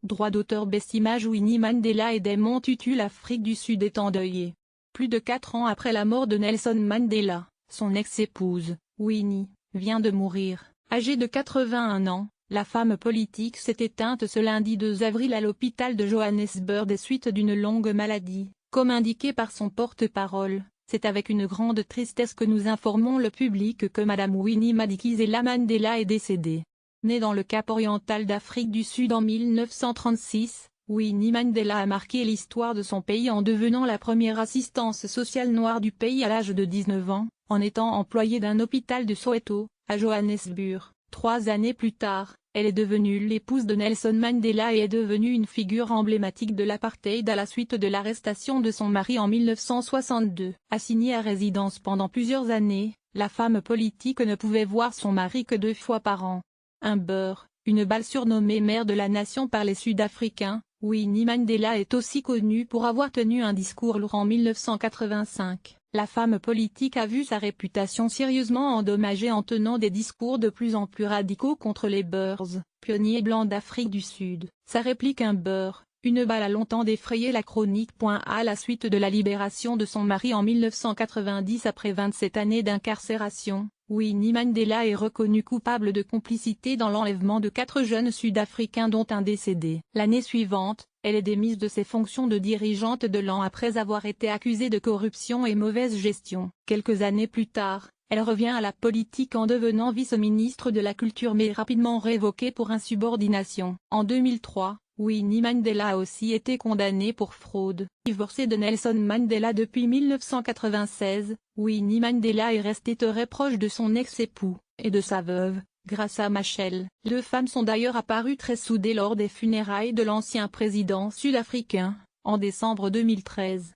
Droit d'auteur Best Image Winnie Mandela et Desmond Tutu. L'Afrique du Sud est endeuillée. Plus de 4 ans après la mort de Nelson Mandela, son ex-épouse, Winnie, vient de mourir. Âgée de 81 ans, la femme politique s'est éteinte ce lundi 2 avril à l'hôpital de Johannesburg des suites d'une longue maladie, comme indiqué par son porte-parole. C'est avec une grande tristesse que nous informons le public que Madame Winnie Madikizela Mandela est décédée. Née dans le Cap oriental d'Afrique du Sud en 1936, Winnie Mandela a marqué l'histoire de son pays en devenant la première assistante sociale noire du pays à l'âge de 19 ans, en étant employée d'un hôpital de Soweto, à Johannesburg. 3 années plus tard, elle est devenue l'épouse de Nelson Mandela et est devenue une figure emblématique de l'apartheid à la suite de l'arrestation de son mari en 1962. Assignée à résidence pendant plusieurs années, la femme politique ne pouvait voir son mari que 2 fois par an. Un beurre, une balle surnommée mère de la nation par les Sud-Africains, Winnie Mandela est aussi connue pour avoir tenu un discours lourd en 1985. La femme politique a vu sa réputation sérieusement endommagée en tenant des discours de plus en plus radicaux contre les Boers, pionniers blancs d'Afrique du Sud. Sa réplique un beurre, une balle a longtemps défrayé la chronique. À la suite de la libération de son mari en 1990 après 27 années d'incarcération, Winnie Mandela est reconnue coupable de complicité dans l'enlèvement de 4 jeunes Sud-Africains dont un décédé. L'année suivante, elle est démise de ses fonctions de dirigeante de l'an après avoir été accusée de corruption et mauvaise gestion. Quelques années plus tard, elle revient à la politique en devenant vice-ministre de la Culture mais rapidement révoquée pour insubordination. En 2003, Winnie Mandela a aussi été condamnée pour fraude. Divorcée de Nelson Mandela depuis 1996, Winnie Mandela est restée très proche de son ex-époux, et de sa veuve, Graça Machel. 2 femmes sont d'ailleurs apparues très soudées lors des funérailles de l'ancien président sud-africain, en décembre 2013.